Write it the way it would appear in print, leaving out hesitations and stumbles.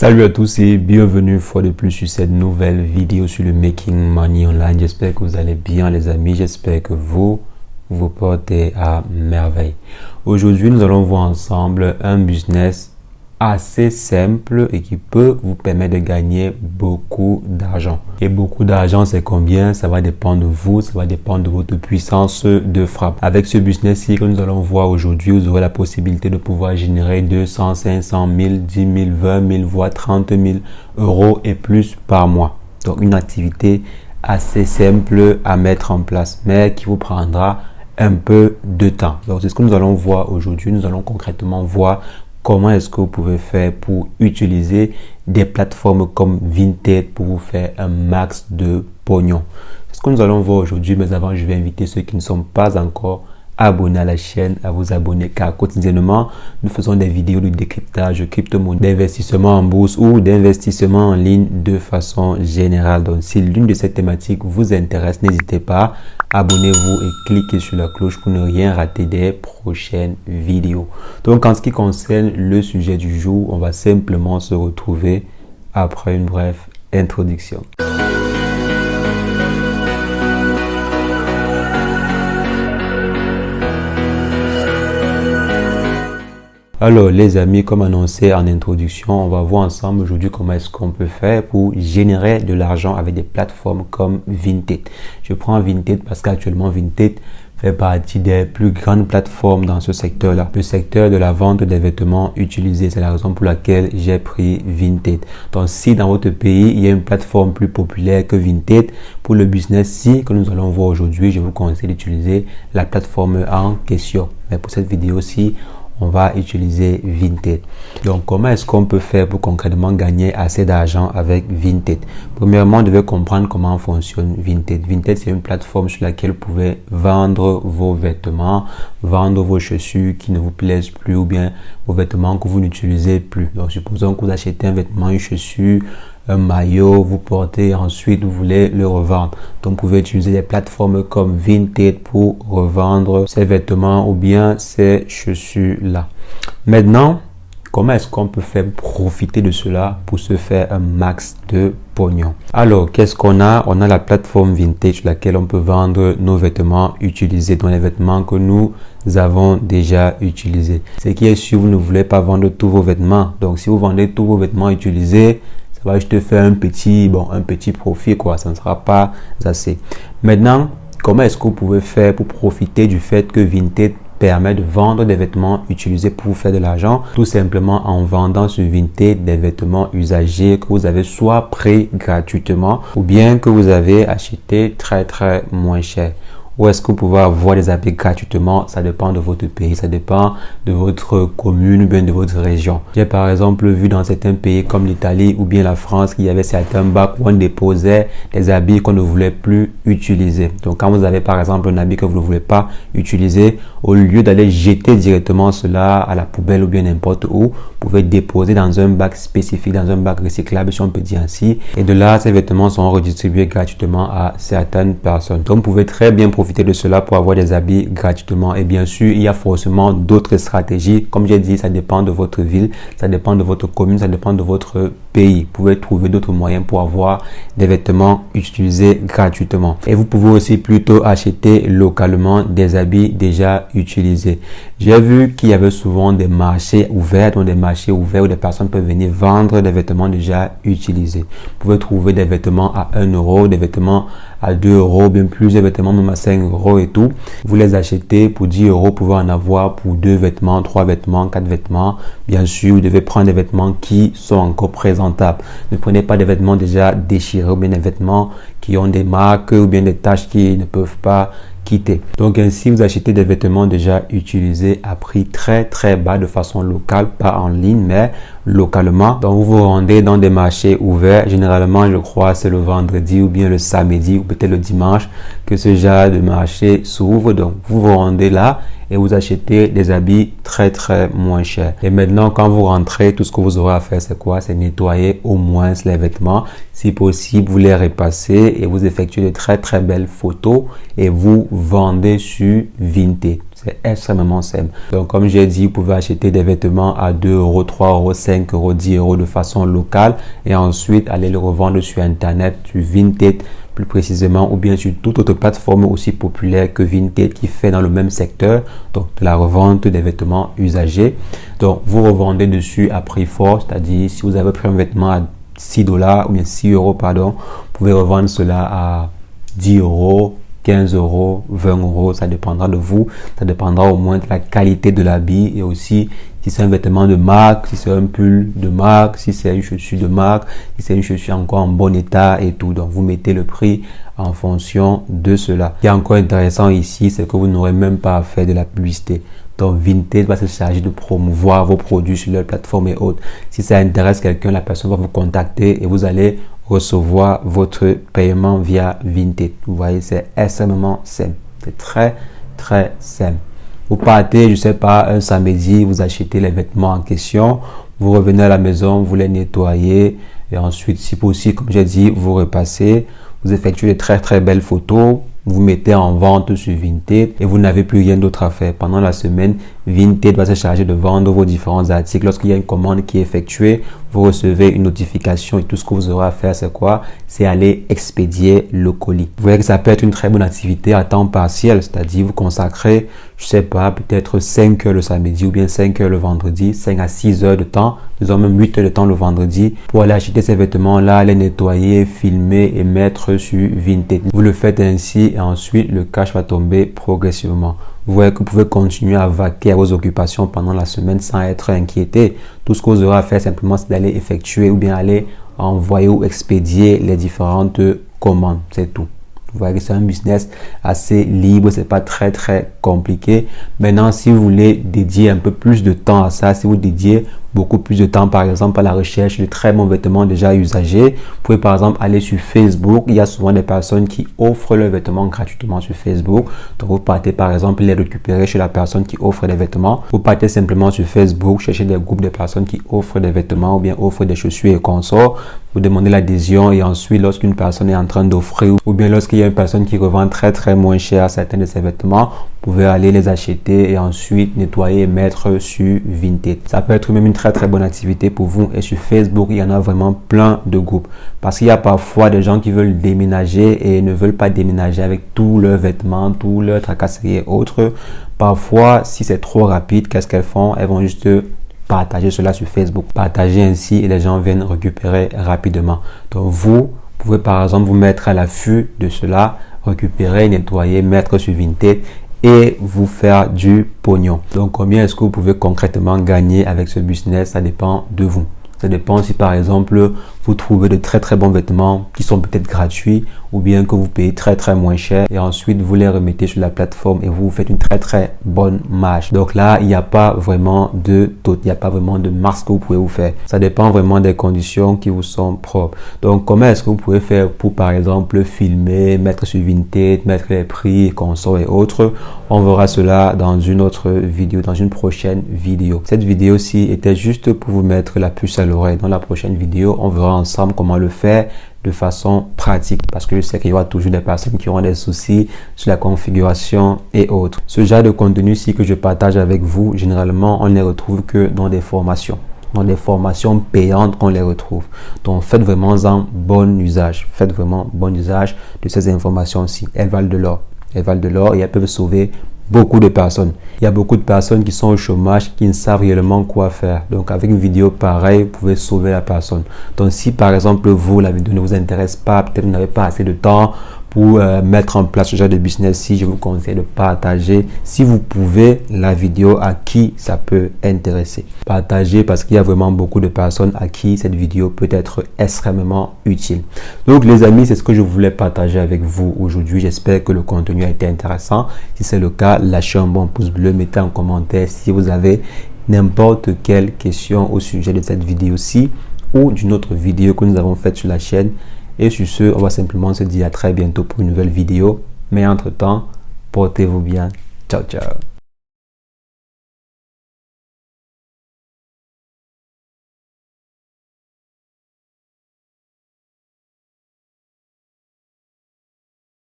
Salut à tous et bienvenue une fois de plus sur cette nouvelle vidéo sur le Making Money Online. J'espère que vous allez bien les amis, j'espère que vous portez à merveille. Aujourd'hui, nous allons voir ensemble un business assez simple et qui peut vous permettre de gagner beaucoup d'argent. Et beaucoup d'argent, c'est combien? Ça va dépendre de vous, ça va dépendre de votre puissance de frappe. Avec ce business-ci que nous allons voir aujourd'hui, vous aurez la possibilité de pouvoir générer 200, 500 000, 10 000, 20 000, voire 30 000 euros et plus par mois. Donc, une activité assez simple à mettre en place, mais qui vous prendra un peu de temps. Donc, c'est ce que nous allons voir aujourd'hui. Nous allons concrètement voir comment est-ce que vous pouvez faire pour utiliser des plateformes comme Vinted pour vous faire un max de pognon. C'est ce que nous allons voir aujourd'hui, mais avant, je vais inviter ceux qui ne sont pas encore abonnés à la chaîne à vous abonner, car quotidiennement, nous faisons des vidéos de décryptage, de crypto-monnaie, d'investissement en bourse ou d'investissement en ligne de façon générale. Donc, si l'une de ces thématiques vous intéresse, n'hésitez pas, abonnez-vous et cliquez sur la cloche pour ne rien rater des prochaines vidéos. Donc, en ce qui concerne le sujet du jour, on va simplement se retrouver après une brève introduction. Alors les amis, comme annoncé en introduction, on va voir ensemble aujourd'hui comment est-ce qu'on peut faire pour générer de l'argent avec des plateformes comme Vinted. Je prends Vinted parce qu'actuellement Vinted fait partie des plus grandes plateformes dans ce secteur-là. Le secteur de la vente des vêtements utilisés, c'est la raison pour laquelle j'ai pris Vinted. Donc si dans votre pays, il y a une plateforme plus populaire que Vinted, pour le business-ci que nous allons voir aujourd'hui, je vous conseille d'utiliser la plateforme en question. Mais pour cette vidéo-ci, on va utiliser Vinted. Donc, comment est-ce qu'on peut faire pour concrètement gagner assez d'argent avec Vinted? Premièrement, on devait comprendre comment fonctionne Vinted. Vinted, c'est une plateforme sur laquelle vous pouvez vendre vos vêtements, vendre vos chaussures qui ne vous plaisent plus ou bien vos vêtements que vous n'utilisez plus. Donc, supposons que vous achetez un vêtement, une chaussure, un maillot, vous portez, ensuite vous voulez le revendre. Donc, vous pouvez utiliser des plateformes comme Vinted pour revendre ces vêtements ou bien ces chaussures-là. Maintenant, comment est-ce qu'on peut faire profiter de cela pour se faire un max de pognon? Alors, qu'est-ce qu'on a? On a la plateforme Vinted sur laquelle on peut vendre nos vêtements utilisés, dans les vêtements que nous avons déjà utilisés. Ce qui est sûr, vous ne voulez pas vendre tous vos vêtements. Donc, si vous vendez tous vos vêtements utilisés, ça va juste faire un petit profit, quoi. Ça ne sera pas assez. Maintenant, comment est-ce que vous pouvez faire pour profiter du fait que Vinted permet de vendre des vêtements utilisés pour vous faire de l'argent? Tout simplement en vendant sur Vinted des vêtements usagés que vous avez soit pris gratuitement ou bien que vous avez acheté très moins cher. Où est-ce que vous pouvez avoir des habits gratuitement? Ça dépend de votre pays, ça dépend de votre commune ou bien de votre région. J'ai par exemple vu dans certains pays comme l'Italie ou bien la France qu'il y avait certains bacs où on déposait des habits qu'on ne voulait plus utiliser. Donc quand vous avez par exemple un habit que vous ne voulez pas utiliser, au lieu d'aller jeter directement cela à la poubelle ou bien n'importe où, vous pouvez déposer dans un bac spécifique, dans un bac recyclable si on peut dire ainsi. Et de là, ces vêtements sont redistribués gratuitement à certaines personnes. Donc vous pouvez très bien profiter de cela pour avoir des habits gratuitement. Et bien sûr, il y a forcément d'autres stratégies. Comme j'ai dit, ça dépend de votre ville, ça dépend de votre commune, ça dépend de votre pays. Vous pouvez trouver d'autres moyens pour avoir des vêtements utilisés gratuitement. Et vous pouvez aussi plutôt acheter localement des habits déjà utilisés. J'ai vu qu'il y avait souvent des marchés ouverts, donc des marchés ouverts où des personnes peuvent venir vendre des vêtements déjà utilisés. Vous pouvez trouver des vêtements à 1 euro, des vêtements à 2 euros, bien plusieurs vêtements même à 5 euros et tout. Vous les achetez pour 10 euros, vous pouvez en avoir pour 2 vêtements, 3 vêtements, 4 vêtements. Bien sûr, vous devez prendre des vêtements qui sont encore présentables. Ne prenez pas des vêtements déjà déchirés ou bien des vêtements qui ont des marques ou bien des taches qui ne peuvent pas quitter. Donc ainsi, vous achetez des vêtements déjà utilisés à prix très bas de façon locale, pas en ligne, mais localement. Donc vous vous rendez dans des marchés ouverts. Généralement, je crois c'est le vendredi ou bien le samedi ou peut-être le dimanche que ce genre de marché s'ouvre. Donc vous vous rendez là et vous achetez des habits très moins chers. Et maintenant, quand vous rentrez, tout ce que vous aurez à faire, c'est quoi? C'est nettoyer au moins les vêtements. Si possible, vous les repassez et vous effectuez de très belles photos et vous vendez sur Vinted. C'est extrêmement simple. Donc, comme j'ai dit, vous pouvez acheter des vêtements à 2 euros, 3 euros, 5 euros, 10 euros de façon locale et ensuite aller le revendre sur Internet, sur Vinted plus précisément, ou bien sur toute autre plateforme aussi populaire que Vinted qui fait dans le même secteur, donc de la revente des vêtements usagés. Donc, vous revendez dessus à prix fort, c'est-à-dire si vous avez pris un vêtement à 6 dollars ou bien 6 euros, pardon, vous pouvez revendre cela à 10 euros, 15 euros, 20 euros, ça dépendra de vous, ça dépendra au moins de la qualité de l'habit et aussi si c'est un vêtement de marque, si c'est un pull de marque, si c'est une chaussure de marque, si c'est une chaussure encore en bon état et tout. Donc vous mettez le prix en fonction de cela. Ce qui est encore intéressant ici, c'est que vous n'aurez même pas à faire de la publicité. Donc Vinted va se charger de promouvoir vos produits sur leur plateforme et autres. Si ça intéresse quelqu'un, la personne va vous contacter et vous allez recevoir votre paiement via Vinted. Vous voyez, c'est extrêmement simple. C'est très simple. Vous partez, je sais pas, un samedi, vous achetez les vêtements en question, vous revenez à la maison, vous les nettoyez et ensuite, si possible, comme j'ai dit, vous repassez, vous effectuez de très belles photos, vous mettez en vente sur Vinted et vous n'avez plus rien d'autre à faire. Pendant la semaine, Vinted va se charger de vendre vos différents articles. Lorsqu'il y a une commande qui est effectuée, vous recevez une notification et tout ce que vous aurez à faire, c'est quoi? C'est aller expédier le colis. Vous voyez que ça peut être une très bonne activité à temps partiel, c'est-à-dire vous consacrez, je sais pas, peut-être 5 heures le samedi ou bien 5 heures le vendredi, 5 à 6 heures de temps, disons même 8 heures de temps le vendredi pour aller acheter ces vêtements-là, les nettoyer, filmer et mettre sur Vinted. Vous le faites ainsi et ensuite le cash va tomber progressivement. Vous voyez que vous pouvez continuer à vaquer à vos occupations pendant la semaine sans être inquiété. Tout ce que vous aurez à faire simplement, c'est d'aller effectuer ou bien aller envoyer ou expédier les différentes commandes. C'est tout. Vous voyez que c'est un business assez libre, c'est pas très compliqué. Maintenant, si vous voulez dédier un peu plus de temps à ça, si vous dédiez beaucoup plus de temps, par exemple, à la recherche de très bons vêtements déjà usagés, vous pouvez par exemple aller sur Facebook. Il y a souvent des personnes qui offrent leurs vêtements gratuitement sur Facebook. Donc, vous partez par exemple les récupérer chez la personne qui offre des vêtements. Vous partez simplement sur Facebook, chercher des groupes de personnes qui offrent des vêtements ou bien offrent des chaussures et consorts. Vous demandez l'adhésion et ensuite, lorsqu'une personne est en train d'offrir ou bien lorsqu'il y a une personne qui revend très moins cher certains de ses vêtements, vous pouvez aller les acheter et ensuite nettoyer et mettre sur Vinted. Ça peut être même une très bonne activité pour vous. Et sur Facebook, il y en a vraiment plein de groupes. Parce qu'il y a parfois des gens qui veulent déménager et ne veulent pas déménager avec tous leurs vêtements, tous leurs tracasseries et autres. Parfois, si c'est trop rapide, qu'est-ce qu'elles font? Elles vont juste partager cela sur Facebook. Partager ainsi et les gens viennent récupérer rapidement. Donc vous pouvez par exemple vous mettre à l'affût de cela, récupérer, nettoyer, mettre sur Vinted et vous faire du pognon. Donc combien est-ce que vous pouvez concrètement gagner avec ce business? Ça dépend de vous. Ça dépend si par exemple vous trouvez de très bons vêtements qui sont peut-être gratuits ou bien que vous payez très moins cher et ensuite vous les remettez sur la plateforme et vous faites une très bonne marge. Donc là, il n'y a pas vraiment de taux, il n'y a pas vraiment de marge que vous pouvez vous faire. Ça dépend vraiment des conditions qui vous sont propres. Donc comment est-ce que vous pouvez faire pour par exemple filmer, mettre sur Vinted, mettre les prix, consorts et autres? On verra cela dans une autre vidéo, dans une prochaine vidéo. Cette vidéo-ci était juste pour vous mettre la puce à l'oreille. Dans la prochaine vidéo, on verra ensemble comment le faire de façon pratique parce que je sais qu'il y aura toujours des personnes qui auront des soucis sur la configuration et autres. Ce genre de contenu-ci que je partage avec vous, généralement, on ne les retrouve que dans des formations. Dans des formations payantes qu'on les retrouve. Donc, faites vraiment un bon usage. Faites vraiment bon usage de ces informations-ci. Elles valent de l'or. Elles valent de l'or et elles peuvent sauver beaucoup de personnes. Il y a beaucoup de personnes qui sont au chômage, qui ne savent réellement quoi faire. Donc, avec une vidéo pareille, vous pouvez sauver la personne. Donc, si par exemple, vous, la vidéo ne vous intéresse pas, peut-être vous n'avez pas assez de temps pour mettre en place ce genre de business-ci, je vous conseille de partager, si vous pouvez, la vidéo à qui ça peut intéresser. Partagez parce qu'il y a vraiment beaucoup de personnes à qui cette vidéo peut être extrêmement utile. Donc les amis, c'est ce que je voulais partager avec vous aujourd'hui. J'espère que le contenu a été intéressant. Si c'est le cas, lâchez un bon pouce bleu, mettez en commentaire si vous avez n'importe quelle question au sujet de cette vidéo-ci ou d'une autre vidéo que nous avons faite sur la chaîne. Et sur ce, on va simplement se dire à très bientôt pour une nouvelle vidéo. Mais entre-temps, portez-vous bien. Ciao, ciao.